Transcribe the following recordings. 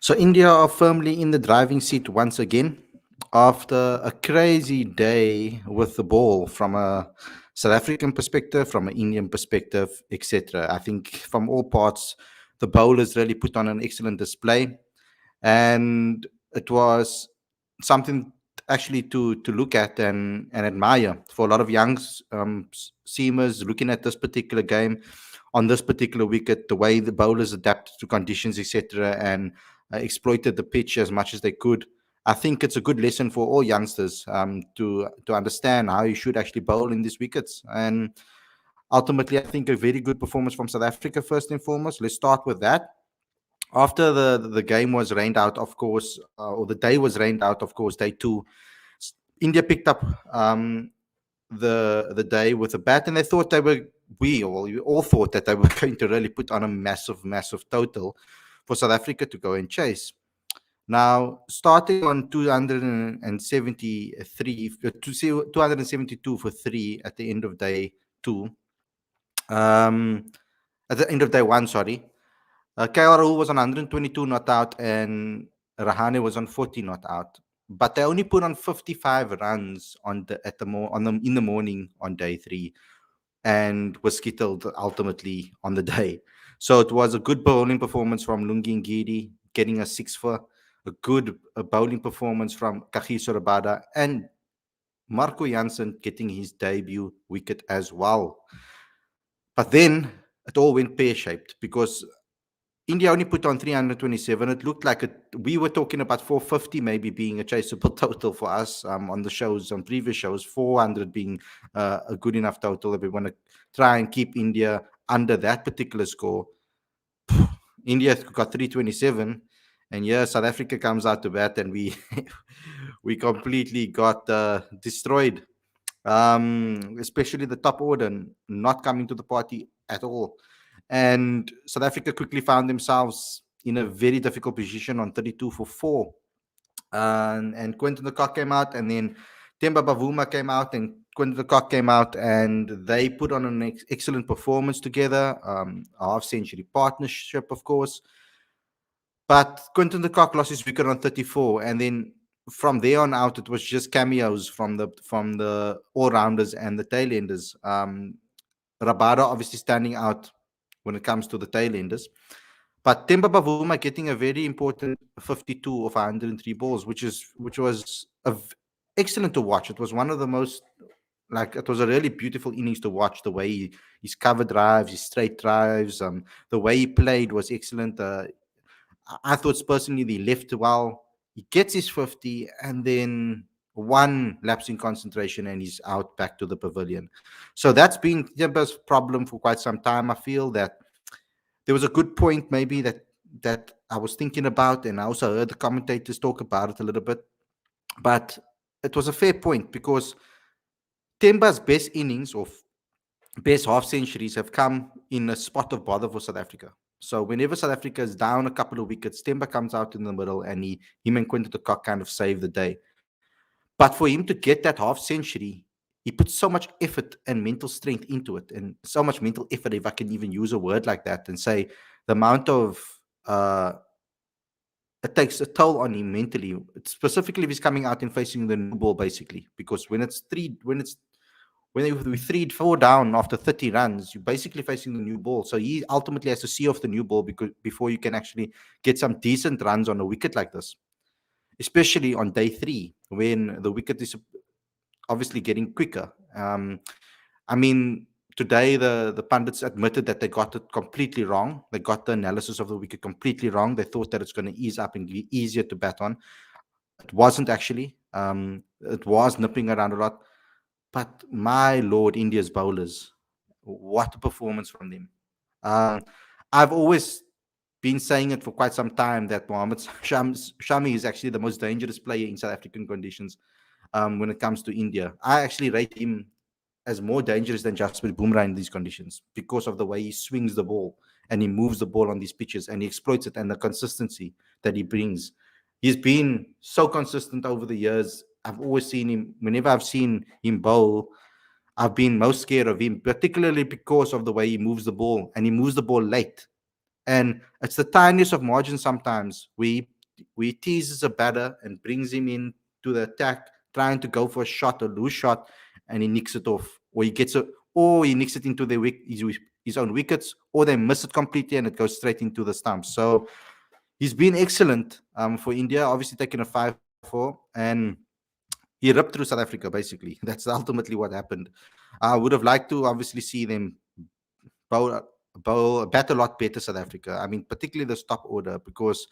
So India are firmly in the driving seat once again after a crazy day with the ball from a South African perspective, from an Indian perspective, etc. I think from all parts, the bowlers really put on an excellent display, and it was something actually to look at and admire for a lot of young seamers looking at this particular game on this particular wicket, the way the bowlers adapted to conditions, etc., and exploited the pitch as much as they could. I think it's a good lesson for all youngsters to understand how you should actually bowl in these wickets. And ultimately, I think a very good performance from South Africa first and foremost. Let's start with that. After the game was rained out, of course, or the day was rained out, of course, day two, India picked up the day with a bat, and they thought they were we all thought that they were going to really put on a massive total for South Africa to go and chase. Now, starting on 273, 272 for three at the end of day two, um, at the end of day one, sorry, KL Rahul was on 122 not out, and Rahane was on 40 not out. But they only put on 55 runs on the at the mo- on the in the morning on day three, and was skittled ultimately on the day. So it was a good bowling performance from Lungi Ngidi, getting a six for a good bowling performance from Kagiso Rabada, and Marco Jansen getting his debut wicket as well. But then it all went pear shaped because India only put on 327. It looked like we were talking about 450 maybe being a chaseable total for us on the shows, on previous shows, 400 being a good enough total if we want to try and keep India under that particular score. India got 327, and yeah, South Africa comes out to bat, and we we completely got destroyed. Especially the top order not coming to the party at all. And South Africa quickly found themselves in a very difficult position on 32 for 4. And Quentin de Kock came out, and then Temba Bavuma came out, and Quentin de Kock came out, and they put on an excellent performance together, a half century partnership, of course. But Quentin de Kock lost his wicket on 34, and then from there on out, it was just cameos from the all rounders and the tail enders. Rabada obviously standing out when it comes to the tail enders, but Temba Bavuma getting a very important 52 of 103 balls, which was excellent to watch. It was one of the most it was a really beautiful innings to watch. The way his cover drives, his straight drives, the way he played was excellent. I thought personally he left well. He gets his 50, and then one lapse in concentration, and he's out back to the pavilion. So that's been Temba's problem for quite some time. I feel that there was a good point maybe that I was thinking about, and I also heard the commentators talk about it a little bit. But it was a fair point because Temba's best innings or best half centuries have come in a spot of bother for South Africa. So whenever South Africa is down a couple of wickets, Temba comes out in the middle, and him and Quinton de Kock kind of save the day. But for him to get that half century, he put so much effort and mental strength into it, and so much mental effort, if I can even use a word like that, and say the amount of it takes a toll on him mentally, specifically if he's coming out and facing the new ball, basically, because when we 3-4 down after 30 runs, you're basically facing the new ball. So he ultimately has to see off the new ball before you can actually get some decent runs on a wicket like this, especially on day three when the wicket is obviously getting quicker. I mean, today the pundits admitted that they got it completely wrong. They got the analysis of the wicket completely wrong. They thought that it's going to ease up and be easier to bat on. It wasn't actually. It was nipping around a lot. But my lord, India's bowlers, what a performance from them. I've always been saying it for quite some time that Mohammad Shami is actually the most dangerous player in South African conditions when it comes to India. I actually rate him as more dangerous than Jasprit Bumrah in these conditions because of the way he swings the ball and he moves the ball on these pitches and he exploits it and the consistency that he brings. He's been so consistent over the years. I've always seen him, whenever I've seen him bowl, I've been most scared of him, particularly because of the way he moves the ball, and he moves the ball late. And it's the tiniest of margins sometimes. where he teases a batter and brings him in to the attack, trying to go for a shot, a loose shot, and he nicks it off, or he nicks it into his own wickets, or they miss it completely and it goes straight into the stumps. So he's been excellent for India, obviously taking a 5-4, and he ripped through South Africa, basically. That's ultimately what happened. I would have liked to obviously see them bowl, bat a lot better, South Africa. I mean, particularly the top order, because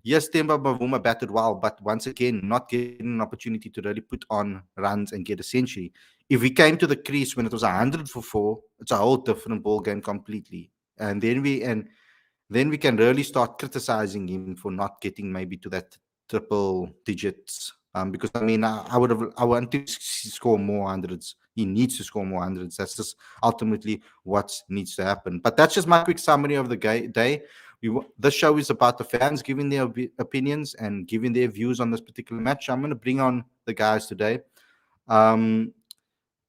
yes, Temba Bavuma batted well, but once again, not getting an opportunity to really put on runs and get a century. If we came to the crease when it was 100 for 4, it's a whole different ball game completely. And then we can really start criticizing him for not getting maybe to that triple digits. Because I mean, I want to score more hundreds. He needs to score more hundreds. That's just ultimately what needs to happen. But that's just my quick summary of the day. This show is about the fans giving their opinions and giving their views on this particular match. I'm going to bring on the guys today.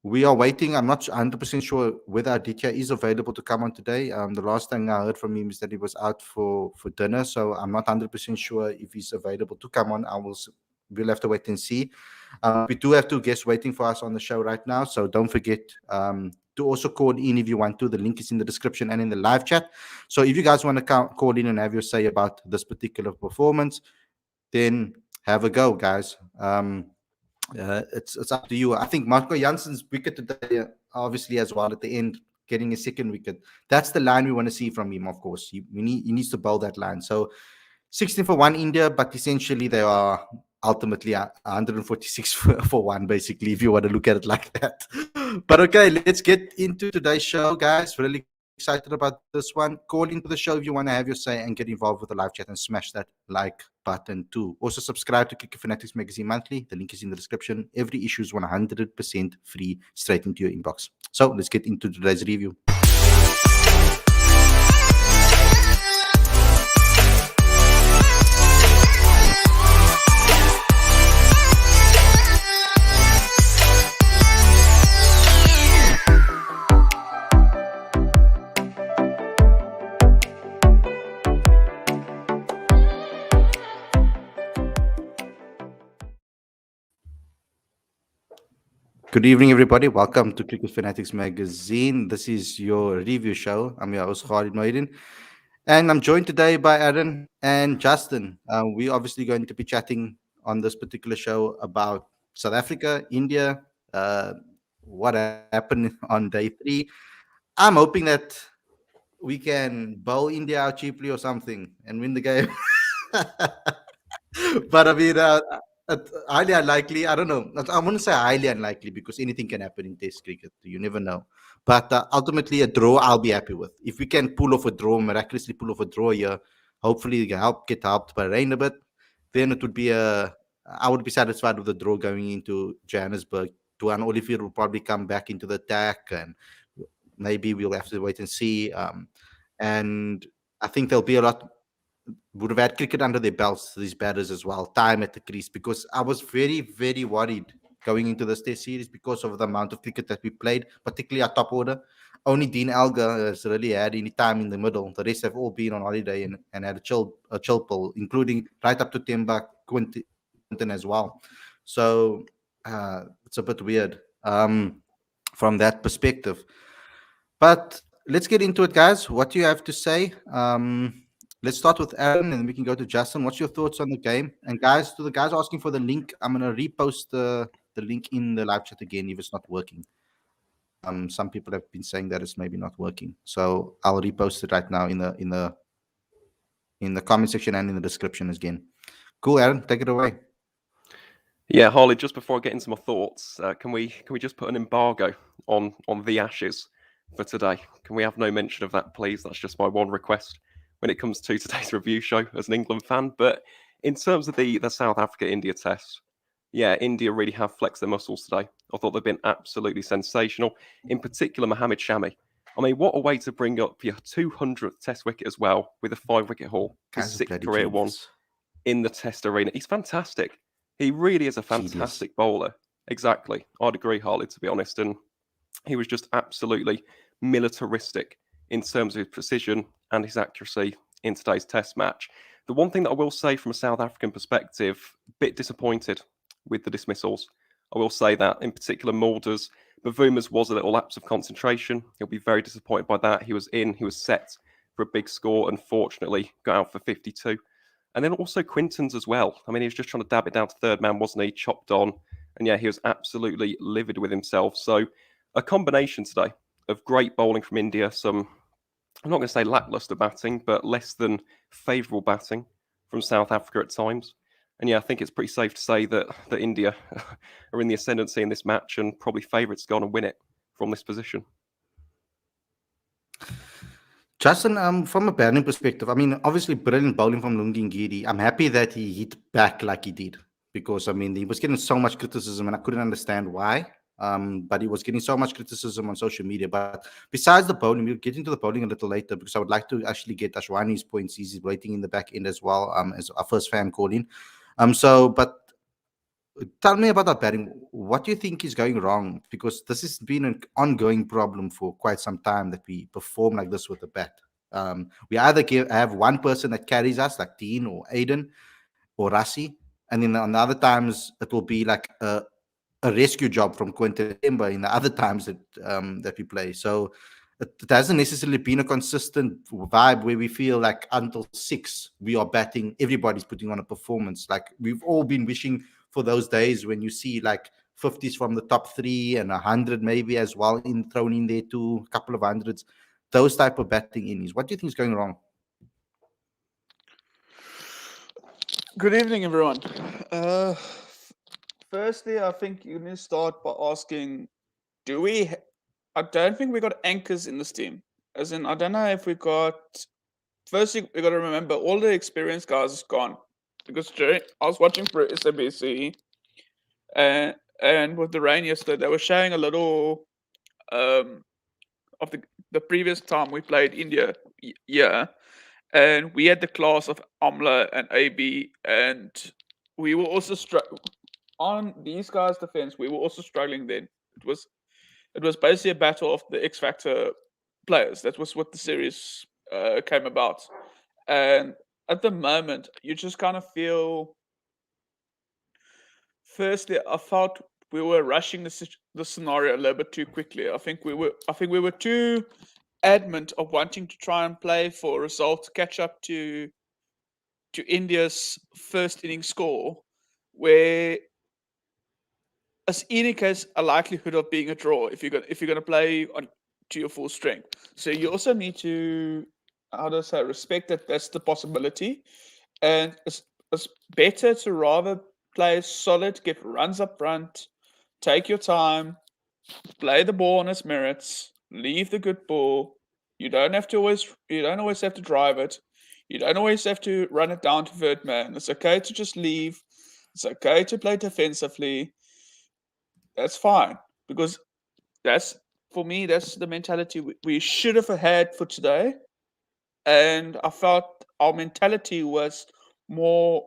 We are waiting. I'm not 100% sure whether Aditya is available to come on today. The last thing I heard from him is that he was out for dinner, so I'm not 100% sure if he's available to come on. We'll have to wait and see. We do have 2 guests waiting for us on the show right now, so don't forget to also call in if you want to. The link is in the description and in the live chat. So if you guys want to call in and have your say about this particular performance, then have a go, guys. It's up to you. I think Marco Jansen's wicket today, obviously as well at the end, getting a second wicket. That's the line we want to see from him. Of course, he needs to bowl that line. So 16 for 1 India, but essentially they are ultimately 146 for 1, basically, if you want to look at it like that. But okay, let's get into today's show, guys. Really excited about this one. Call into the show if you want to have your say and get involved with the live chat, and smash that like button too. Also subscribe to Cricket Fanatics Magazine Monthly. The link is in the description. Every issue is 100% free, straight into your inbox. So let's get into today's review. Good evening, everybody. Welcome to Cricket Fanatics Magazine. This is your review show. I'm your host, Khalid, and I'm joined today by Aaron and Justin. We're obviously going to be chatting on this particular show about South Africa, India, what happened on day 3. I'm hoping that we can bowl India out cheaply or something and win the game. But I mean, highly unlikely. I don't know. I wouldn't say highly unlikely because anything can happen in Test cricket. You never know. But ultimately, a draw I'll be happy with. If we can pull off a draw, miraculously pull off a draw here, hopefully get helped by rain a bit, then it would be I would be satisfied with the draw going into Johannesburg. Tuan Olivier will probably come back into the attack, and maybe we'll have to wait and see. And I think there'll be would have had cricket under their belts, these batters as well, time at the crease, because I was very, very worried going into this Test series because of the amount of cricket that we played, particularly our top order. Only Dean Elgar has really had any time in the middle. The rest have all been on holiday and had a chill pull, including right up to Temba Quinton as well. So it's a bit weird from that perspective. But let's get into it, guys. What do you have to say? Let's start with Aaron, and we can go to Justin. What's your thoughts on the game? And guys, to the guys asking for the link, I'm gonna repost the link in the live chat again if it's not working. Some people have been saying that it's maybe not working, so I'll repost it right now in the comment section and in the description again. Cool, Aaron, take it away. Yeah, Harley. Just before I get into my thoughts, can we just put an embargo on the Ashes for today? Can we have no mention of that, please? That's just my one request when it comes to today's review show as an England fan. But in terms of the South Africa-India test, yeah, India really have flexed their muscles today. I thought they've been absolutely sensational. In particular, Mohammad Shami. I mean, what a way to bring up your 200th test wicket as well with a 5-wicket haul. His 6th career one in the test arena. He's fantastic. He really is a fantastic bowler. Exactly. I'd agree, Harley, to be honest. And he was just absolutely militaristic in terms of his precision and his accuracy in today's Test match. The one thing that I will say from a South African perspective, a bit disappointed with the dismissals. I will say that, in particular, Mulder's. Bavuma's was a little lapse of concentration. He'll be very disappointed by that. He was set for a big score, unfortunately, got out for 52. And then also Quinton's as well. I mean, he was just trying to dab it down to third man, wasn't he? Chopped on. And yeah, he was absolutely livid with himself. So a combination today of great bowling from India, some, I'm not going to say lacklustre batting, but less than favourable batting from South Africa at times. And yeah, I think it's pretty safe to say that India are in the ascendancy in this match and probably favourites to go on and win it from this position. Justin, from a batting perspective, I mean, obviously brilliant bowling from Lungingiri. I'm happy that he hit back like he did because, I mean, he was getting so much criticism and I couldn't understand why. But he was getting so much criticism on social media. But besides the bowling, we'll get into the bowling a little later because I would like to actually get Ashwani's points. He's waiting in the back end as well, as our first fan calling. But tell me about that batting. What do you think is going wrong? Because this has been an ongoing problem for quite some time that we perform like this with the bat. We either have one person that carries us, like Dean or Aiden or Rassi, and then on the other times it will be like a rescue job from Quentin Ember in the other times that we play. So it hasn't necessarily been a consistent vibe where we feel like until 6 we are batting, everybody's putting on a performance. Like we've all been wishing for those days when you see like 50s from the top 3 and 100 maybe as well thrown in there too, a couple of hundreds, those type of batting innings. What do you think is going wrong? Good evening, everyone. Firstly, I think you need to start by asking, I don't think we got anchors in this team. As in, I don't know if we got... Firstly, we got to remember, all the experienced guys is gone. Because I was watching for SABC, and with the rain yesterday, they were showing a little of the previous time we played India year, and we had the class of Amla and AB, and we were also on these guys' defense. We were also struggling then. It was basically a battle of the X Factor players. That was what the series came about, and at the moment, you just kind of feel. Firstly, I felt we were rushing the scenario a little bit too quickly. I think we were too adamant of wanting to try and play for a result to catch up to India's first inning score, where as indicates a likelihood of being a draw if you're going to play on to your full strength. So you also need to, how do I say, respect that that's the possibility, and it's better to rather play solid, get runs up front, take your time, play the ball on its merits, leave the good ball. You don't always have to drive it. You don't always have to run it down to third man. It's okay to just leave. It's okay to play defensively. That's fine, because for me, that's the mentality we should have had for today. And I felt our mentality was more,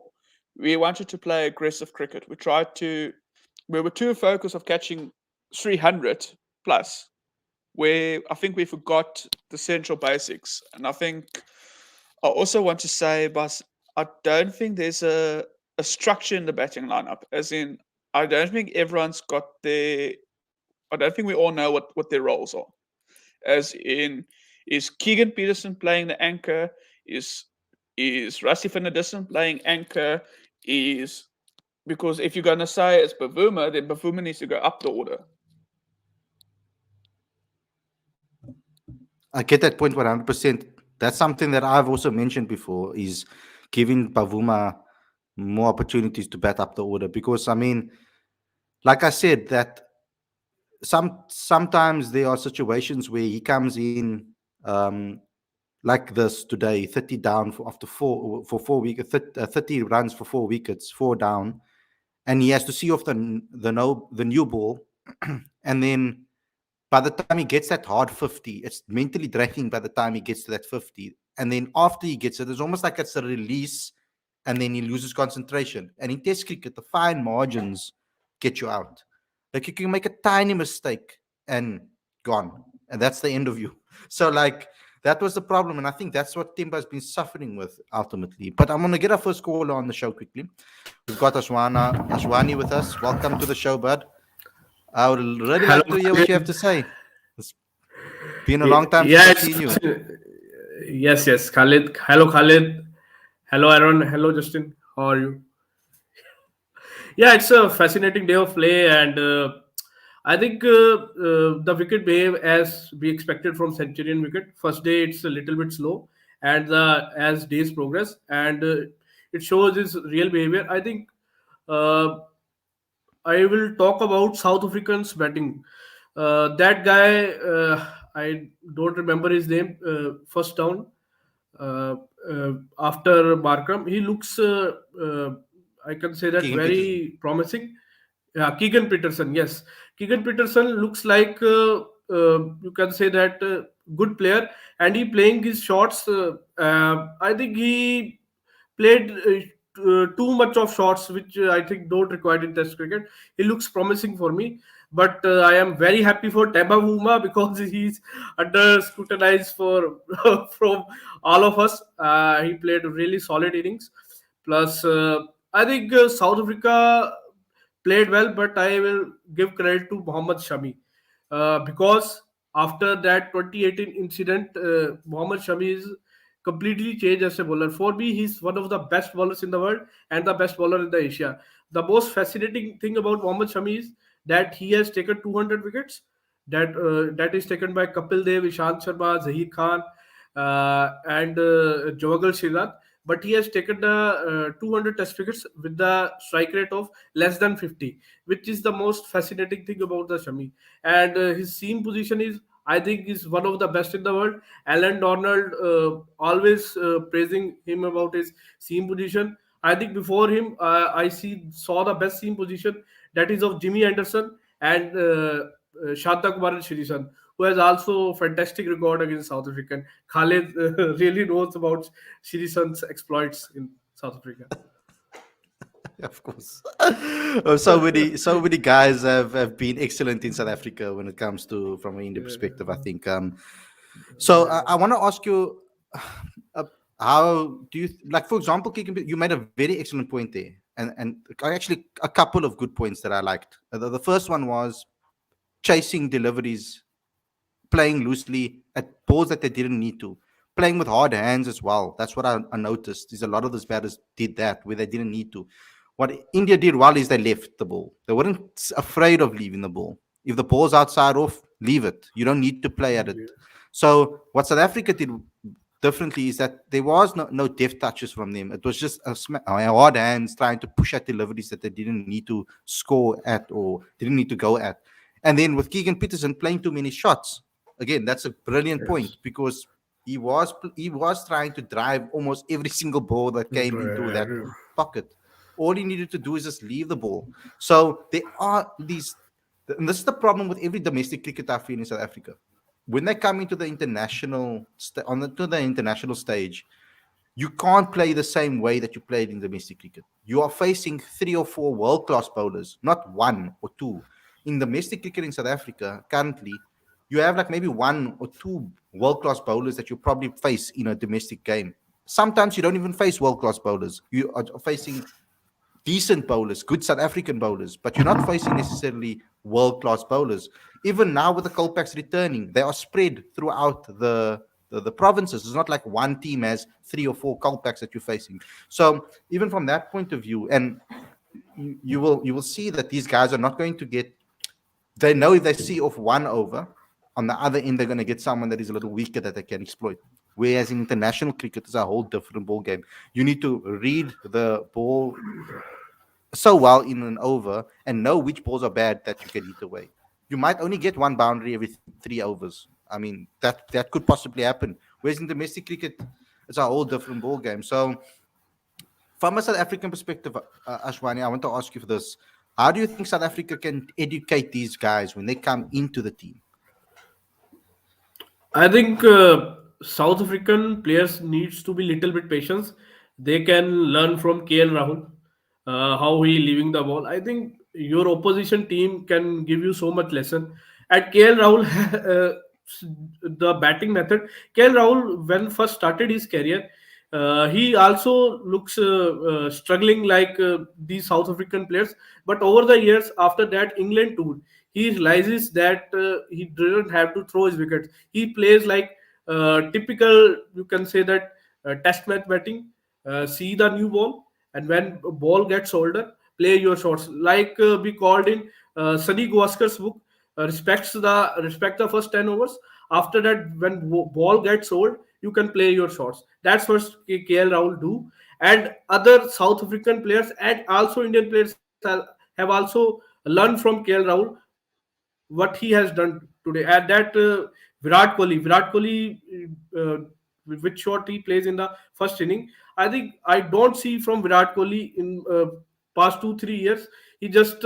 we wanted to play aggressive cricket. We were too focused of catching 300 plus, where I think we forgot the central basics. And I also want to say, Bas, I don't think there's a structure in the batting lineup. As in, I don't think everyone's got I don't think we all know what their roles are. As in, is Keegan Peterson playing the anchor? Is Rassi van der Dussen playing anchor? Because if you're going to say it's Bavuma, then Bavuma needs to go up the order. I get that point 100%. That's something that I've also mentioned before, is giving Bavuma more opportunities to bat up the order. Because, I mean, like I said, that sometimes there are situations where he comes in like this today, 30 down after 4 wickets, 30 runs for 4 wickets, 4 down, and he has to see off the new ball, and then by the time he gets that hard 50, it's mentally draining by the time he gets to that 50. And then after he gets it, it's almost like it's a release, and then he loses concentration. And in Test cricket, the fine margins get you out. Like you can make a tiny mistake and gone. And that's the end of you. So like That was the problem, and I think that's what Timba has been suffering with ultimately. But I'm gonna get our first caller on the show quickly. We've got Ashwani with us. Welcome to the show, bud. I would really Hello, like to hear what you have Khalid. to say. It's been a long time since Yeah, I've it's seen you. yes, Khalid. Hello, Khalid. Hello, Aaron. Hello, Justin. How are you? Yeah, it's a fascinating day of play, and I think the wicket behave as we expected from Centurion wicket. First day, it's a little bit slow, and as days progress, and it shows its real behavior. I think uh, I will talk about South Africans batting. That guy, I don't remember his name. First down uh, after Markram, he looks. I can say that Keegan Peterson. very promising. Yeah, Keegan Peterson. Yes, Keegan Peterson looks like you can say that good player, and he playing his shots. I think he played too much of shots, which I think don't required in Test cricket. He looks promising for me, but I am very happy for Temba Buma because he's under scrutinized for from all of us. He played really solid innings. Plus, I think South Africa played well, but I will give credit to Mohammad Shami because after that 2018 incident, Mohammad Shami is completely changed as a bowler. For me, he's one of the best bowlers in the world and the best bowler in the Asia. The most fascinating thing about Mohammad Shami is that he has taken 200 wickets. That is taken by Kapil Dev, Ishant Sharma, Zahir Khan, and Jovagal Srinath. But he has taken the 200 test wickets with the strike rate of less than 50, which is the most fascinating thing about the Shami. And his seam position is, I think, is one of the best in the world. Alan Donald always praising him about his seam position. I think before him, I saw the best seam position, that is of Jimmy Anderson and Shanta Kumar and Shirisan, who has also fantastic record against South African. Khalid really knows about Shirisan's exploits in South Africa. Of course. Oh, so many guys have been excellent in South Africa when it comes to from an India perspective, I think. So I want to ask you, uh, how do you like, for example, you made a very excellent point there, and actually a couple of good points that I liked. The first one was chasing deliveries, playing loosely at balls that they didn't need to, playing with hard hands as well. That's what I noticed. Is a lot of those batters did that where they didn't need to. What India did well is they left the ball. They weren't afraid of leaving the ball. If the ball's outside off, leave it. You don't need to play at it. So what South Africa did differently is that there was no deft touches from them. It was just hard hands trying to push at deliveries that they didn't need to score at or didn't need to go at. And then with Keegan Peterson playing too many shots, again, that's a brilliant point because he was trying to drive almost every single ball that came into that pocket. All he needed to do is just leave the ball. So there are these, and this is the problem with every domestic cricket I feel in South Africa. When they come into the to the international stage, you can't play the same way that you played in domestic cricket. You are facing three or four world class bowlers, not one or two. In domestic cricket in South Africa, currently, you have like maybe one or two world class bowlers that you probably face in a domestic game. Sometimes you don't even face world class bowlers. You are facing decent bowlers, good South African bowlers, but you're not facing necessarily world class bowlers. Even now with the Colpacks returning, they are spread throughout the provinces. It's not like one team has three or four Colpacks that you're facing. So even from that point of view, and you will see that these guys are not going to get. They know if they see off one over, on the other end they're going to get someone that is a little weaker that they can exploit. Whereas in international cricket, it's a whole different ball game. You need to read the ball so well in an over and know which balls are bad that you can hit away. You might only get one boundary every three overs. I mean, that could possibly happen. Whereas in domestic cricket, it's a whole different ball game. So, from a South African perspective, Ashwani, I want to ask you for this. How do you think South Africa can educate these guys when they come into the team? I think South African players needs to be little bit patience. They can learn from KL Rahul, how he leaving the ball. I think your opposition team can give you so much lesson. At KL Rahul, the batting method. KL Rahul, when first started his career, he also looks struggling like these South African players. But over the years, after that England tour, he realizes that he doesn't have to throw his wickets. He plays like typical, you can say that test match batting. See the new ball, and when a ball gets older, play your shots. Like we called in Sunny Gavaskar's book, respect the first 10 overs. After that, when ball gets old, you can play your shots. That's what KL Rahul do, and other South African players and also Indian players have also learned from KL Rahul what he has done today. At that Virat Kohli, with which shot he plays in the first inning, I don't see from Virat Kohli in past 2 3 years. He just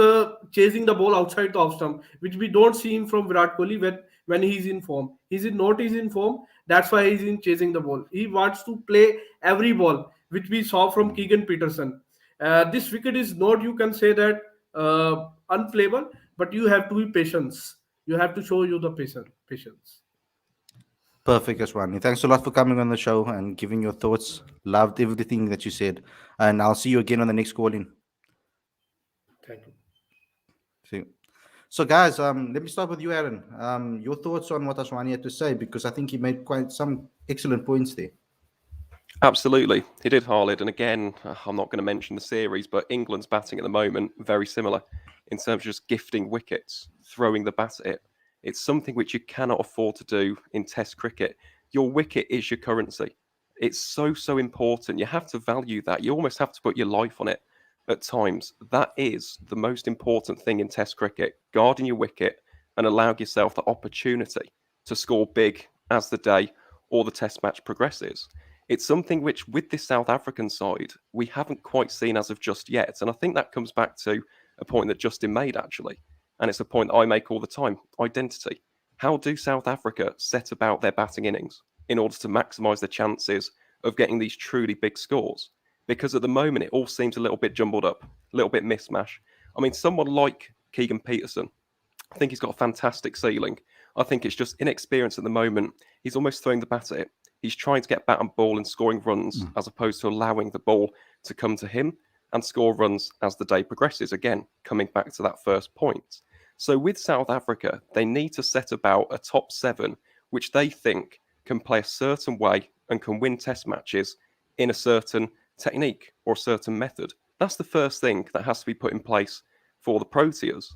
chasing the ball outside the off stump, which we don't see him from Virat Kohli when he's in form. He's in form. That's why he's in chasing the ball. He wants to play every ball, which we saw from Keegan Peterson. This wicket is not, you can say that, unplayable, but you have to be patience. You have to show you the patience. Perfect, Ashwani. Thanks a lot for coming on the show and giving your thoughts. Loved everything that you said. And I'll see you again on the next call in. Thank you. See you. So, guys, let me start with you, Aaron. Your thoughts on what Ashwani had to say, because I think he made quite some excellent points there. Absolutely, he did, Khalid. And again, I'm not going to mention the series, but England's batting at the moment very similar in terms of just gifting wickets, throwing the bat at it. It's something which you cannot afford to do in Test cricket. Your wicket is your currency. It's so important. You have to value that. You almost have to put your life on it at times. That is the most important thing in Test cricket. Guarding your wicket and allow yourself the opportunity to score big as the day or the Test match progresses. It's something which, with this South African side, we haven't quite seen as of just yet. And I think that comes back to a point that Justin made, actually. And it's a point I make all the time. Identity. How do South Africa set about their batting innings in order to maximise the chances of getting these truly big scores? Because at the moment, it all seems a little bit jumbled up, a little bit mismatch. I mean, someone like Keegan Peterson, I think he's got a fantastic ceiling. I think it's just inexperience at the moment. He's almost throwing the bat at it. He's trying to get bat and ball and scoring runs as opposed to allowing the ball to come to him and score runs as the day progresses. Again, coming back to that first point. So with South Africa, they need to set about a top 7, which they think can play a certain way and can win Test matches in a certain technique or a certain method. That's the first thing that has to be put in place for the Proteas.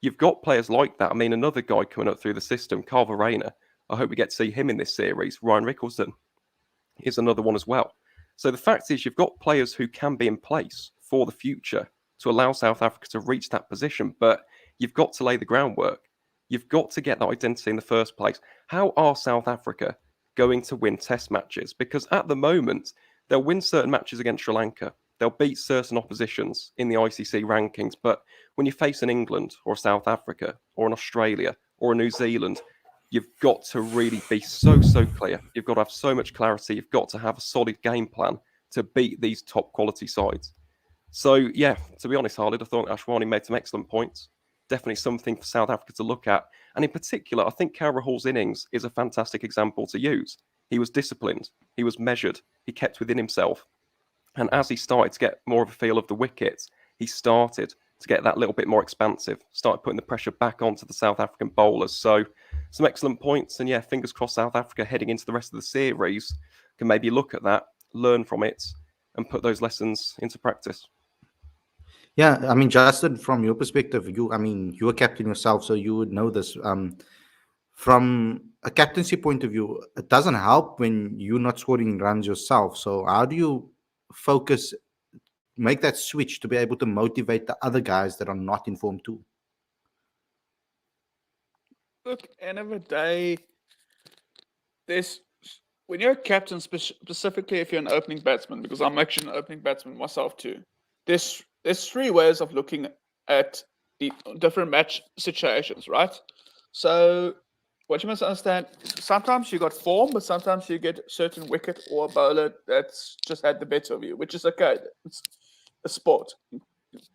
You've got players like that. I mean, another guy coming up through the system, Carl Verreynne, I hope we get to see him in this series. Ryan Rickelson is another one as well. So the fact is, you've got players who can be in place for the future to allow South Africa to reach that position, but you've got to lay the groundwork. You've got to get that identity in the first place. How are South Africa going to win Test matches? Because at the moment, they'll win certain matches against Sri Lanka. They'll beat certain oppositions in the ICC rankings. But when you face an England or a South Africa or an Australia or a New Zealand, you've got to really be so clear. You've got to have so much clarity. You've got to have a solid game plan to beat these top quality sides. So, yeah, to be honest, Khalid, I thought Ashwani made some excellent points. Definitely something for South Africa to look at. And in particular, I think KL Rahul's innings is a fantastic example to use. He was disciplined. He was measured. He kept within himself. And as he started to get more of a feel of the wickets, he started to get that little bit more expansive, started putting the pressure back onto the South African bowlers. So some excellent points. And yeah, fingers crossed South Africa heading into the rest of the series can maybe look at that, learn from it, and put those lessons into practice. Yeah, I mean, Justin, from your perspective, you're a captain yourself, so you would know this. From a captaincy point of view, it doesn't help when you're not scoring runs yourself. So how do you focus, make that switch to be able to motivate the other guys that are not in form too? Look, end of the day, when you're a captain, specifically if you're an opening batsman, because I'm actually an opening batsman myself too, there's 3 ways of looking at the different match situations, right? So what you must understand, sometimes you got form, but sometimes you get a certain wicket or a bowler that's just had the better of you, which is okay. It's a sport.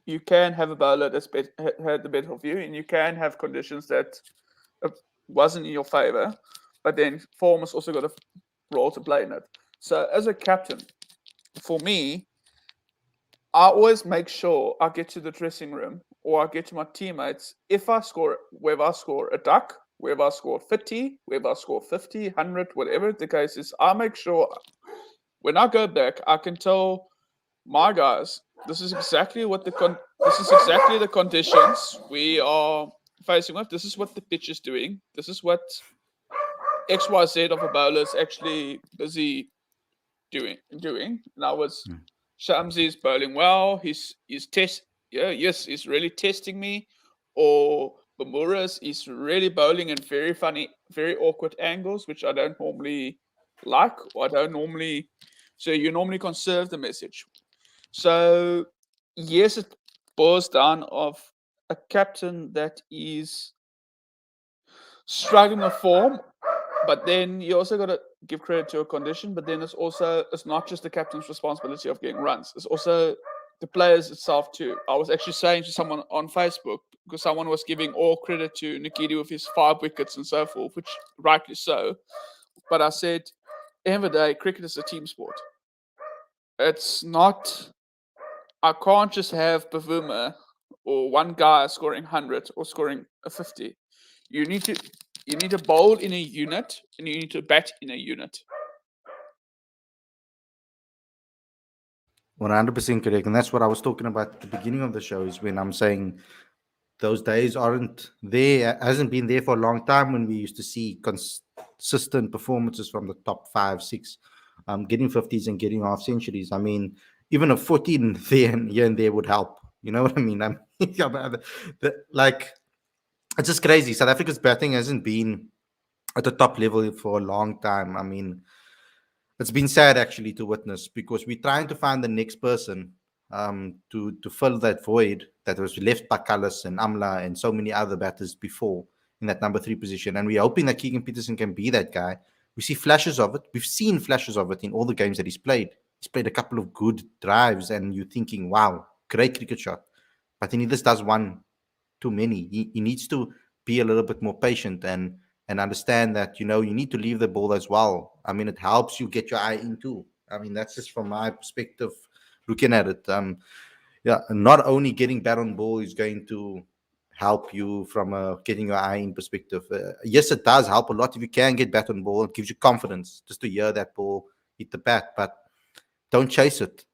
You can have a bowler that's had the better of you, and you can have conditions that wasn't in your favor, but then form has also got a role to play in it. So as a captain, for me, I always make sure I get to the dressing room or I get to my teammates. If I score, whether I score a duck, whether I score 50, whether I score 50, 100, whatever the case is, I make sure when I go back, I can tell my guys, this is exactly the conditions we are facing with. This is what the pitch is doing. This is what XYZ of a bowler is actually busy doing. In other words, Shamsi is bowling well. He's really testing me. Or Bamuras is really bowling in very funny, very awkward angles, which I don't normally like, or I don't normally. So you normally conserve the message. So yes, it boils down of a captain that is struggling with form, but then you also got to give credit to a condition. But then it's not just the captain's responsibility of getting runs. It's also the players itself too. I was actually saying to someone on Facebook, because someone was giving all credit to Nikiti with his 5 wickets and so forth, which rightly so. But I said, end of the day, cricket is a team sport. It's not. I can't just have Bavuma or one guy scoring 100 or scoring a 50. You need to bowl in a unit and you need to bat in a unit. 100% correct. And that's what I was talking about at the beginning of the show, is when I'm saying those days aren't there, hasn't been there for a long time, when we used to see consistent performances from the top 5, 6, getting 50s and getting half centuries. I mean, even a 14 here and there would help. You know what I mean? Like, it's just crazy. South Africa's batting hasn't been at the top level for a long time. I mean, it's been sad actually to witness, because we're trying to find the next person to fill that void that was left by Kallis and Amla and so many other batters before in that number 3 position. And we're hoping that Keegan Peterson can be that guy. We see flashes of it. We've seen flashes of it in all the games that he's played. He's played a couple of good drives, and you're thinking, wow, great cricket shot. But then he just does one too many. He needs to be a little bit more patient and understand that, you need to leave the ball as well. I mean, it helps you get your eye in too. I mean, that's just from my perspective looking at it. Not only getting bat on ball is going to help you from getting your eye in perspective. Yes, it does help a lot if you can get bat on ball. It gives you confidence just to hear that ball hit the bat, but don't chase it.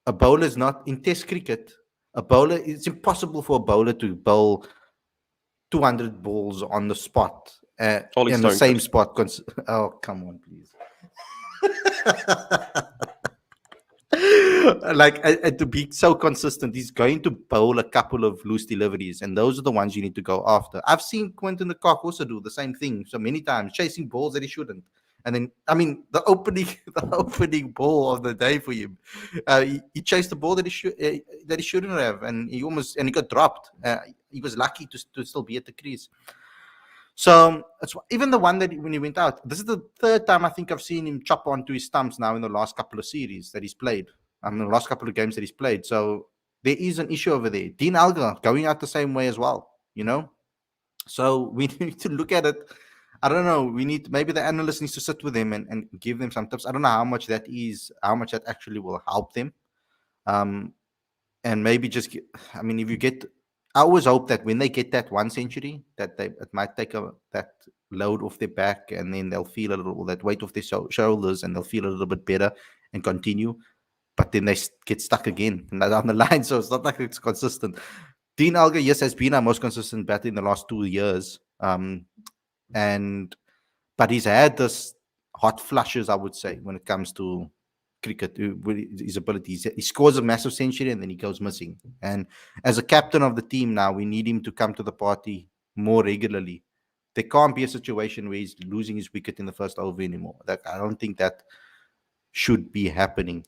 A bowler is not in Test cricket. It's impossible for a bowler to bowl 200 balls on the spot, in the same spot. Oh, come on, please. To be so consistent, he's going to bowl a couple of loose deliveries, and those are the ones you need to go after. I've seen Quinton de Kock also do the same thing so many times, chasing balls that he shouldn't. And then, I mean, the opening ball of the day for him, he chased the ball that he shouldn't have, and he got dropped. He was lucky to still be at the crease. So it's even the one that when he went out. This is the 3rd time I think I've seen him chop onto his stumps now in the last couple of series that he's played. The last couple of games that he's played. So there is an issue over there. Dean Elgar going out the same way as well. So we need to look at it. I don't know. Maybe the analyst needs to sit with them and give them some tips. I don't know how much that actually will help them. And maybe just, if you get, I always hope that when they get that 1 century, that it might take that load off their back, and then they'll feel a little, that weight off their shoulders, and they'll feel a little bit better and continue. But then they get stuck again down the line. So it's not like it's consistent. Dean Elgar, yes, has been our most consistent batter in the last 2 years. But he's had this hot flushes, I would say, when it comes to cricket, with his abilities. He scores a massive century and then he goes missing. And as a captain of the team now, we need him to come to the party more regularly. There can't be a situation where he's losing his wicket in the first over anymore. I don't think that should be happening.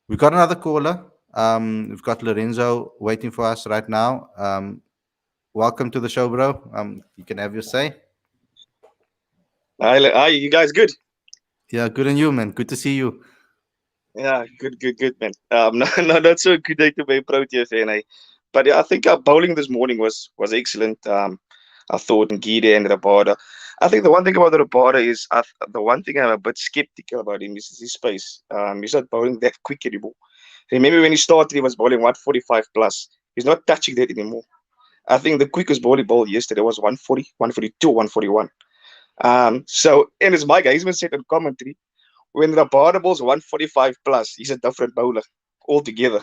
We've got another caller. We've got Lorenzo waiting for us right now. Welcome to the show, bro. You can have your say. Hi, you guys good? Yeah, good on you, man. Good to see you. Yeah, good, man. Not so good day to be Proteas fan, eh? But yeah, I think our bowling this morning was excellent. I thought Ngide and Rabada. I think the one thing about the Rabada is the one thing I'm a bit skeptical about him is his pace. He's not bowling that quick anymore. Remember when he started, he was bowling 145 plus. He's not touching that anymore. I think the quickest ball he bowled yesterday was 140, 142, 141. So, and as Mike Heisman said in commentary, when Rabada bowls 145 plus, he's a different bowler altogether.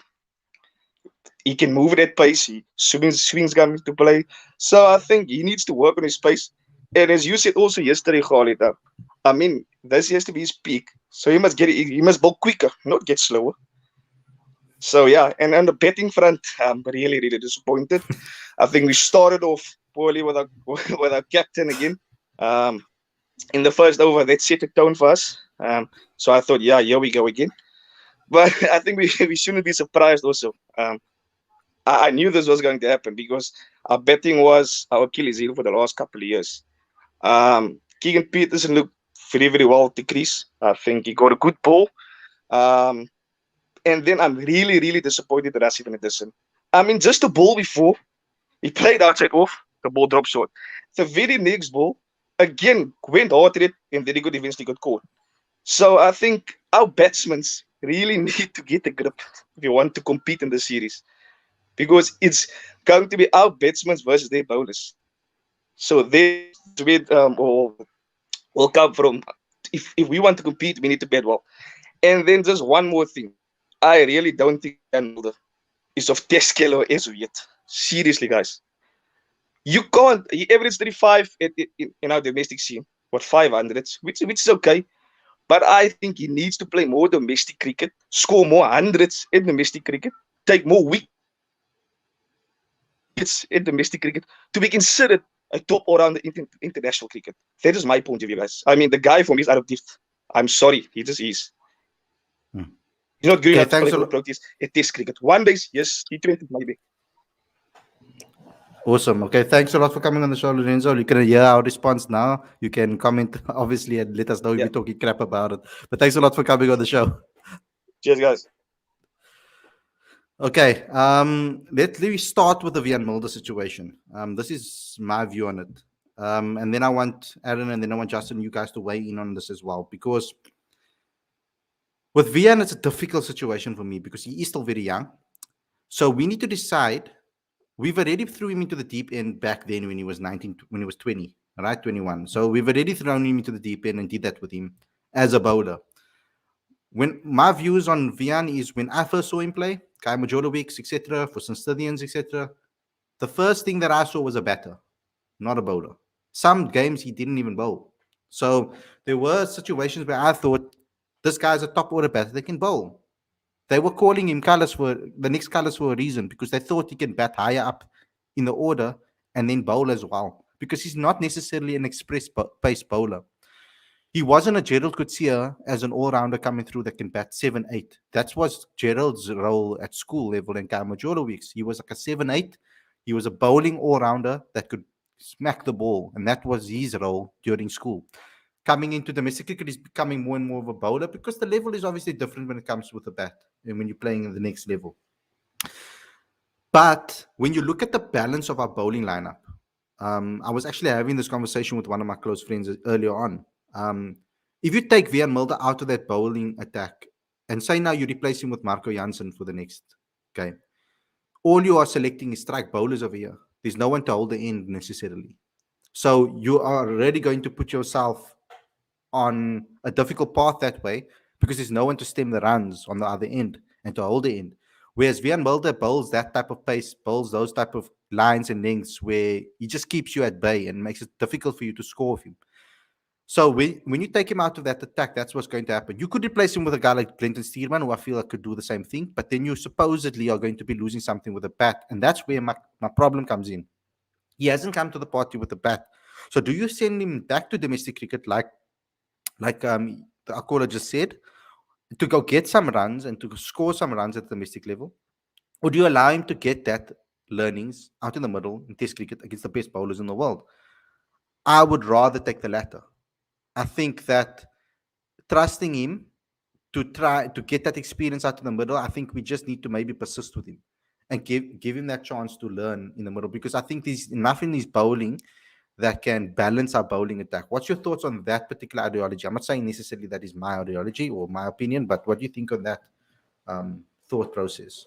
He can move at that pace. He swings come into play. So I think he needs to work on his pace. And as you said also yesterday, Khalid, I mean, this has to be his peak. So he must bowl quicker, not get slower. So yeah, and on the betting front, I'm really, really disappointed. I think we started off poorly with our with our captain again. Um, in the first over, that set the tone for us. So I thought, yeah, here we go again. But I think we shouldn't be surprised also. I knew this was going to happen because our betting was our Achilles heel for the last couple of years. Keegan Peterson looked very, very well at the crease. I think he got a good ball. Um, and then I'm really, really disappointed that Rasif Edison. I mean, just the ball before, he played outside off, the ball dropped short. The very next ball, again, went hard at it, and then he got eventually got caught. So I think our batsmen really need to get a grip if you want to compete in the series because it's going to be our batsmen versus their bowlers. So this bit will come from if we want to compete, we need to bat well. And then just one more thing. I really don't think Van Mulder is of test killer as of yet. Seriously, guys. You can't. He averaged 35 in our domestic scene, what 500s, which is okay. But I think he needs to play more domestic cricket, score more hundreds in domestic cricket, take more wickets in domestic cricket to be considered a top all-rounder in international cricket. That is my point of view, guys. I mean, the guy for me is out of depth. I'm sorry, he just is. He's not good enough to play for the Proteas at Test cricket. One day, yes, T20 maybe. Awesome. Okay, thanks a lot for coming on the show, Lorenzo. You can hear our response now. You can comment, obviously, and let us know if you're talking crap about it. But thanks a lot for coming on the show. Cheers, guys. Okay, let me start with the Van Mulder situation. This is my view on it. And then I want Aaron and then I want Justin, you guys to weigh in on this as well. Because with Van, it's a difficult situation for me because he is still very young. So we need to decide. We've already threw him into the deep end back then when he was 19, when he was 20, right? 21. So we've already thrown him into the deep end and did that with him as a bowler. When my views on Vian is when I first saw him play, Kai Majorowicz, etc., for some Scythians, etc., the first thing that I saw was a batter, not a bowler. Some games he didn't even bowl. So there were situations where I thought this guy's a top order batter, they can bowl. They were calling him the next colours for a reason because they thought he can bat higher up in the order and then bowl as well because he's not necessarily an express pace bowler. He wasn't a Gerald Coetzee as an all-rounder coming through that can bat 7-8. That was Gerald's role at school level in Kai Majorowicz. He was like a 7-8. He was a bowling all-rounder that could smack the ball, and that was his role during school. Coming into domestic cricket, he's becoming more and more of a bowler because the level is obviously different when it comes with the bat and when you're playing at the next level. But when you look at the balance of our bowling lineup, I was actually having this conversation with one of my close friends earlier on. If you take Van Mulder out of that bowling attack and say now you replace him with Marco Jansen for the next game, all you are selecting is strike bowlers over here. There's no one to hold the end necessarily. So you are already going to put yourself on a difficult path that way because there's no one to stem the runs on the other end and to hold the end. Whereas Van Mulder bowls that type of pace, bowls those type of lines and lengths where he just keeps you at bay and makes it difficult for you to score with him. So when you take him out of that attack, that's what's going to happen. You could replace him with a guy like Clinton Steerman, who I feel like could do the same thing, but then you supposedly are going to be losing something with a bat, and that's where my problem comes in. He hasn't come to the party with a bat. So do you send him back to domestic cricket like the Akola just said, to go get some runs and to score some runs at the domestic level? Or do you allow him to get that learnings out in the middle in Test cricket against the best bowlers in the world? I would rather take the latter. I think that trusting him to try to get that experience out in the middle, I think we just need to maybe persist with him and give him that chance to learn in the middle, because I think there's enough in his bowling that can balance our bowling attack. What's your thoughts on that particular ideology? I'm not saying necessarily that is my ideology or my opinion, but what do you think on that thought process?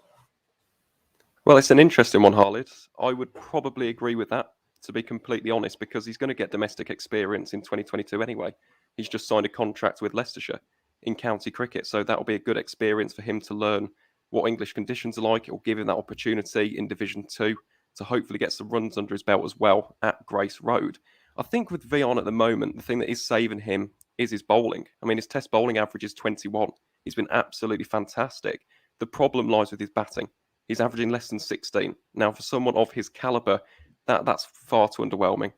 Well, it's an interesting one, Khalid. I would probably agree with that, to be completely honest, because he's going to get domestic experience in 2022 anyway. He's just signed a contract with Leicestershire in county cricket, so that will be a good experience for him to learn what English conditions are like. It will give him that opportunity in Division 2 to hopefully get some runs under his belt as well at Grace Road. I think with Vion at the moment, the thing that is saving him is his bowling. I mean, his test bowling average is 21. He's been absolutely fantastic. The problem lies with his batting. He's averaging less than 16. Now, for someone of his calibre, that's far too underwhelming.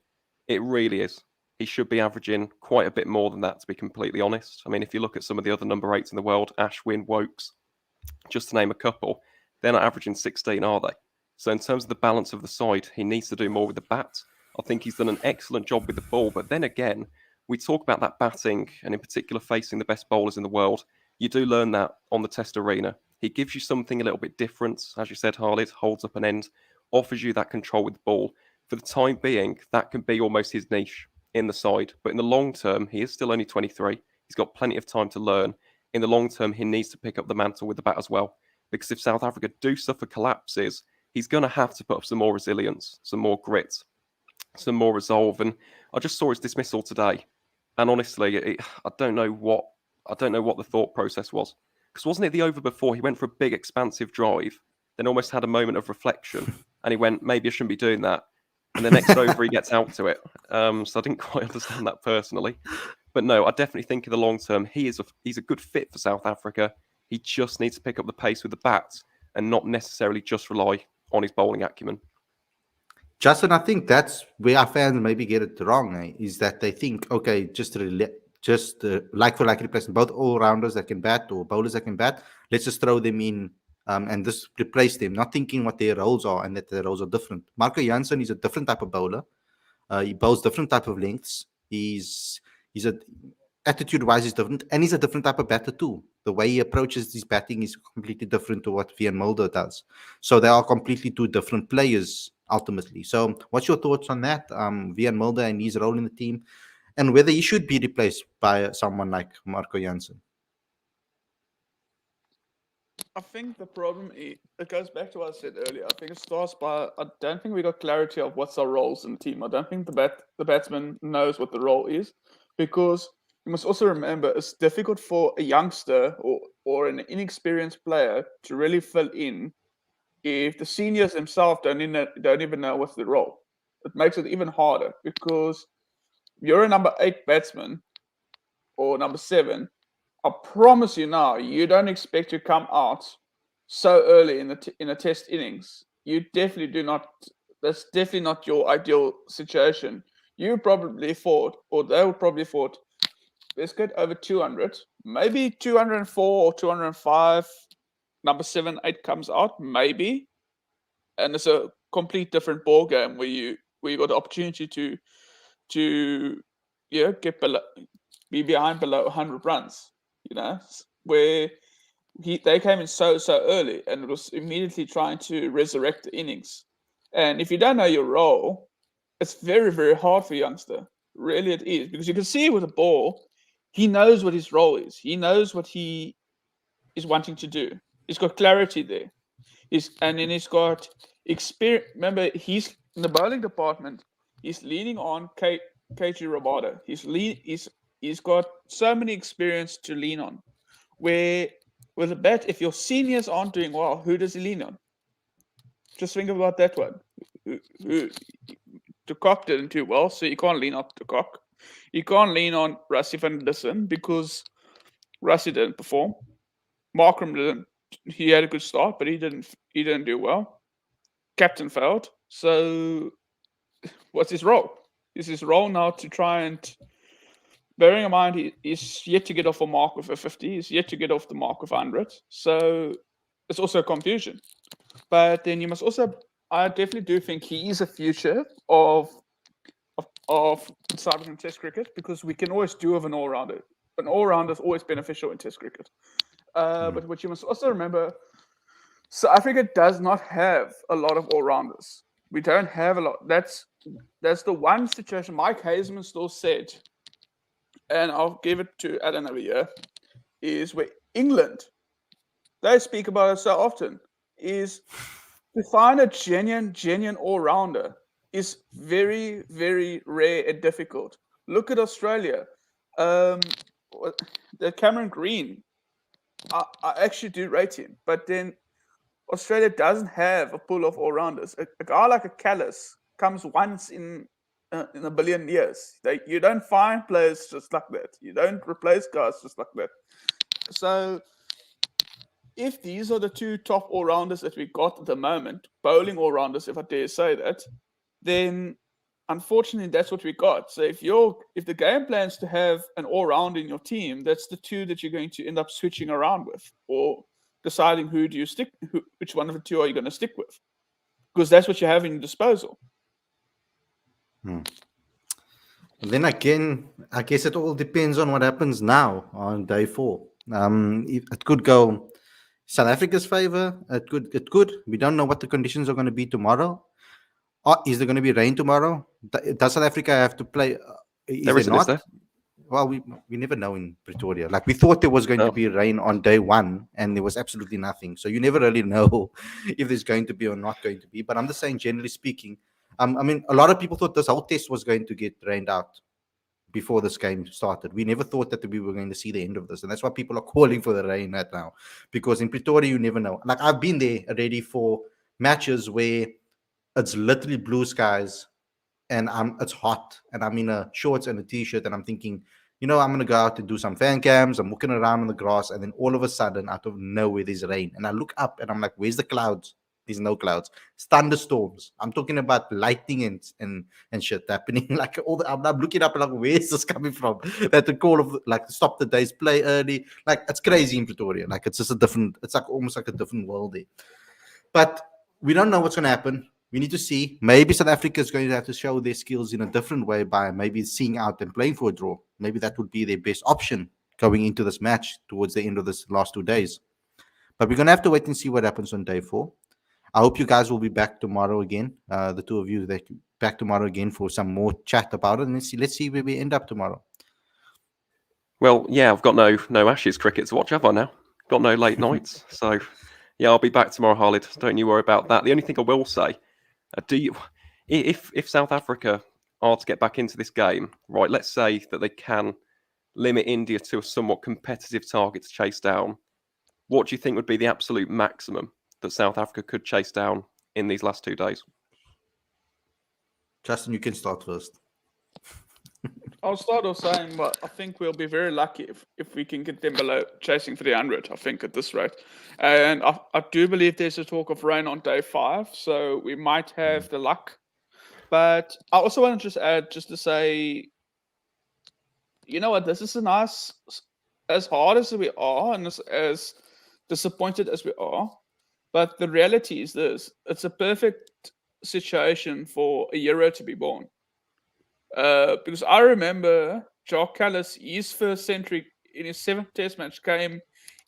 It really is. He should be averaging quite a bit more than that, to be completely honest. I mean, if you look at some of the other number 8s in the world, Ashwin, Wokes, just to name a couple, they're not averaging 16, are they? So in terms of the balance of the side, he needs to do more with the bat. I think he's done an excellent job with the ball. But then again, we talk about that batting, and in particular facing the best bowlers in the world. You do learn that on the test arena. He gives you something a little bit different. As you said, Khalid, holds up an end, offers you that control with the ball. For the time being, that can be almost his niche in the side. But in the long term, he is still only 23. He's got plenty of time to learn. In the long term, he needs to pick up the mantle with the bat as well. Because if South Africa do suffer collapses, he's going to have to put up some more resilience, some more grit, some more resolve. And I just saw his dismissal today. And honestly, I don't know what the thought process was. Because wasn't it the over before? He went for a big, expansive drive, then almost had a moment of reflection. And he went, maybe I shouldn't be doing that. And the next over, he gets out to it. So I didn't quite understand that personally. But no, I definitely think in the long term, he's a good fit for South Africa. He just needs to pick up the pace with the bat and not necessarily just rely on his bowling acumen. Justin, I think that's where our fans maybe get it wrong, is that they think, okay, just like for like replacement, both all-rounders that can bat or bowlers that can bat, let's just throw them in and just replace them, not thinking what their roles are and that their roles are different. Marco Jansen is a different type of bowler. He bowls different type of lengths. He's a attitude-wise is different, and he's a different type of batter too. The way he approaches his batting is completely different to what Vian Mulder does. So they are completely two different players ultimately. So what's your thoughts on that? Vian Mulder and his role in the team, and whether he should be replaced by someone like Marco Jansen? I think the problem it goes back to what I said earlier. I think it starts by I don't think we got clarity of what's our roles in the team. I don't think the batsman knows what the role is, because you must also remember it's difficult for a youngster or an inexperienced player to really fill in if the seniors themselves don't even know what's the role. It makes it even harder, because you're a number 8 batsman or number 7. I promise you now, you don't expect to come out so early in a test innings. You definitely do not. That's definitely not your ideal situation. You probably thought, or they would probably thought, let's get over 200, maybe 204 or 205. Number 7, 8 comes out, maybe, and it's a complete different ball game where you got the opportunity to get below, be behind below 100 runs. Where they came in so early, and it was immediately trying to resurrect the innings. And if you don't know your role, it's very, very hard for a youngster. Really, it is, because you can see with the ball, he knows what his role is. He knows what he is wanting to do. He's got clarity there. And then he's got experience. Remember, he's in the bowling department. He's leaning on KG Roboto. He's got so many experience to lean on. Where with a bat, if your seniors aren't doing well, who does he lean on? Just think about that one. De Kock didn't do well, so you can't lean on De Kock. You can't lean on Rassie van Lissen because Rassie didn't perform. Markram didn't. He had a good start, but he didn't do well. Captain failed. So what's his role? Is his role now to try and, bearing in mind he's yet to get off a mark with a 50, he's yet to get off the mark with 100. So it's also confusion. But then you must also, I definitely do think he is a future of South African Test cricket, because we can always do with an all-rounder. An all-rounder is always beneficial in Test cricket. But what you must also remember, South Africa does not have a lot of all-rounders. We don't have a lot. That's There's the one situation Mike Hazeman still said, and I'll give it to Alan over here, is where England, they speak about it so often, is to find a genuine all-rounder is very, very rare and difficult. Look at Australia. The Cameron Green, I actually do rate him, but then Australia doesn't have a pool of all-rounders. A guy like a Callis comes once in a billion years. You don't find players just like that. You don't replace guys just like that. So if these are the two top all-rounders that we got at the moment, bowling all-rounders, if I dare say that, then unfortunately that's what we got. So if the game plan's to have an all-rounder in your team, that's the two that you're going to end up switching around with, or deciding which one of the two are you going to stick with, because that's what you have in your disposal. And then again, I guess it all depends on what happens now on day 4. It could go South Africa's favor. It could. We don't know what the conditions are going to be tomorrow. Is there going to be rain tomorrow? Does South Africa have to play? There isn't, is there? Well, we never know in Pretoria. Like, we thought there was going to be rain on day 1, and there was absolutely nothing. So you never really know if there's going to be or not going to be. But I'm just saying, generally speaking, I mean, a lot of people thought this whole test was going to get rained out before this game started. We never thought that we were going to see the end of this. And that's why people are calling for the rain right now. Because in Pretoria, you never know. Like, I've been there already for matches where it's literally blue skies and it's hot. And I'm in a shorts and a t-shirt and I'm thinking, I'm going to go out and do some fan cams. I'm walking around on the grass. And then all of a sudden, out of nowhere, there's rain. And I look up and I'm like, where's the clouds? There's no clouds. It's thunderstorms. I'm talking about lightning and shit happening. Like, I'm looking up and like, where's this coming from? That the call of like stop the day's play early. Like, it's crazy in Pretoria. Like, it's just it's like almost like a different world there. But we don't know what's going to happen. We need to see. Maybe South Africa is going to have to show their skills in a different way by maybe seeing out and playing for a draw. Maybe that would be their best option going into this match towards the end of this last 2 days. But we're going to have to wait and see what happens on day 4. I hope you guys will be back tomorrow again. The two of you back tomorrow again for some more chat about it. And let's see where we end up tomorrow. Well, yeah, I've got no Ashes cricket to watch, have I now? Got no late nights. So, yeah, I'll be back tomorrow, Khalid. Don't you worry about that. The only thing I will say, if South Africa are to get back into this game, right, let's say that they can limit India to a somewhat competitive target to chase down, what do you think would be the absolute maximum that South Africa could chase down in these last 2 days? Justin, you can start first. I'll start off saying, but I think we'll be very lucky if we can get them below chasing 300, I think, at this rate. And I do believe there's a talk of rain on day 5, so we might have the luck. But I also want to just add, just to say, you know what, this is a nice, as hard as we are and as disappointed as we are, but the reality is this: it's a perfect situation for a Euro to be born. Because I remember Jacques Kallis, his first century in his 7th test match came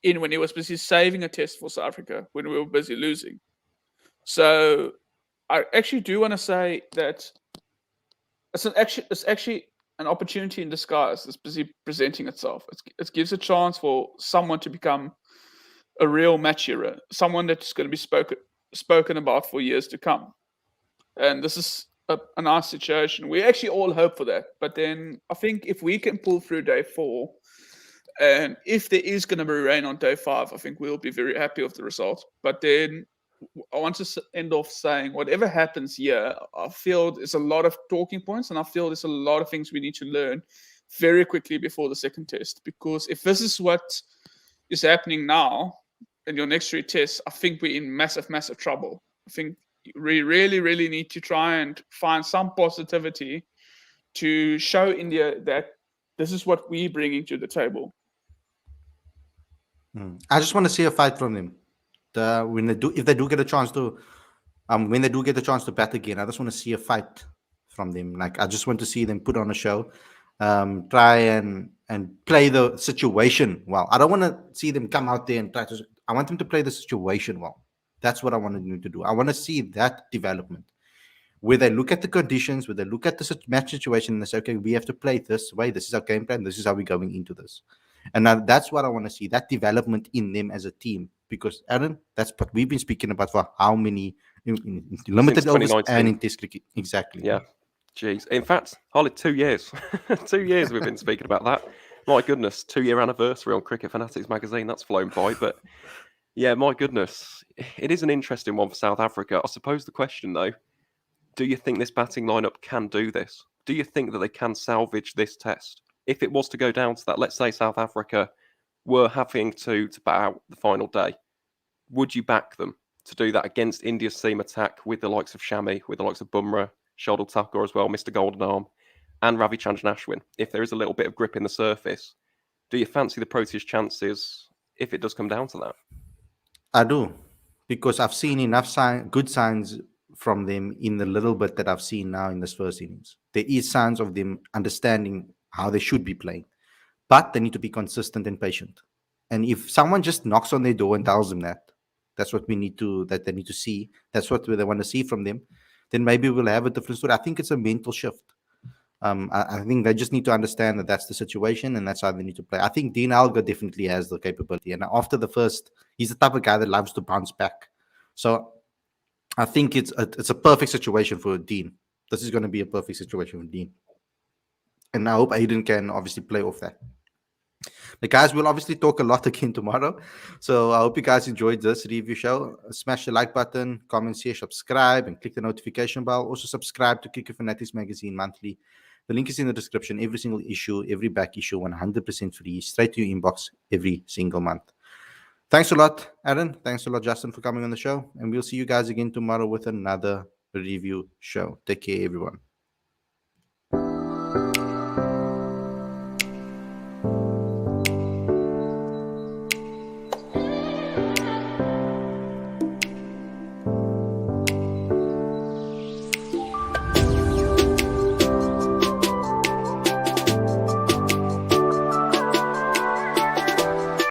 in when he was busy saving a test for South Africa, when we were busy losing. So I actually do want to say that it's actually an opportunity in disguise that's busy presenting itself. It gives a chance for someone to become a real match hero, someone that's going to be spoken about for years to come. And this is a nice situation. We actually all hope for that. But then I think if we can pull through day 4, and if there is going to be rain on day 5, I think we'll be very happy with the result. But then I want to end off saying, whatever happens here, I feel there's a lot of talking points, and I feel there's a lot of things we need to learn very quickly before the second test. Because if this is what is happening now in your next 3 tests, I think we're in massive, massive trouble. I think we really, really need to try and find some positivity to show India that this is what we're bringing to the table. I just want to see a fight from them. If they do get a chance to, when they do get a chance to bat again, I just want to see a fight from them. Like, I just want to see them put on a show, try and play the situation well. I don't want to see them come out there and try to. I want them to play the situation well. That's what I wanted them to do. I want to see that development. where they look at the conditions, where they look at the match situation, and they say, okay, we have to play this way. This is our game plan. This is how we're going into this. And now that's what I want to see, that development in them as a team. Because, Aaron, that's what we've been speaking about for how many in limited overs 2019. and in Test cricket. Exactly. Yeah. Jeez. In fact, Khalid, 2 years. 2 years we've been speaking about that. My goodness, 2-year anniversary on Cricket Fanatics magazine. That's flown by. But yeah, my goodness. It is an interesting one for South Africa. I suppose the question, though, do you think this batting lineup can do this? Do you think that they can salvage this test? If it was to go down to that, let's say South Africa were having to bat out the final day, would you back them to do that against India's seam attack with the likes of Shami, with the likes of Bumrah, Shardul Thakur as well, Mr. Golden Arm, and Ravichandran Ashwin? If there is a little bit of grip in the surface, do you fancy the Proteas' chances if it does come down to that? I do, because I've seen enough good signs from them in the little bit that I've seen now in this first innings. There is signs of them understanding how they should be playing, but they need to be consistent and patient. And if someone just knocks on their door and tells them that's what they need to see, that's what they want to see from them, then maybe we'll have a different story. I think it's a mental shift. I think they just need to understand that that's the situation and that's how they need to play. I think Dean Alga definitely has the capability. And after the first, he's the type of guy that loves to bounce back. So I think it's a perfect situation for Dean. This is going to be a perfect situation for Dean. And I hope Aiden can obviously play off that. The guys will obviously talk a lot again tomorrow. So I hope you guys enjoyed this review show. Smash the like button, comment, share, subscribe, and click the notification bell. Also subscribe to Cricket Fanatics magazine monthly. The link is in the description. Every single issue, every back issue, 100% free, straight to your inbox every single month. Thanks a lot, Aaron. Thanks a lot, Justin, for coming on the show. And we'll see you guys again tomorrow with another review show. Take care, everyone.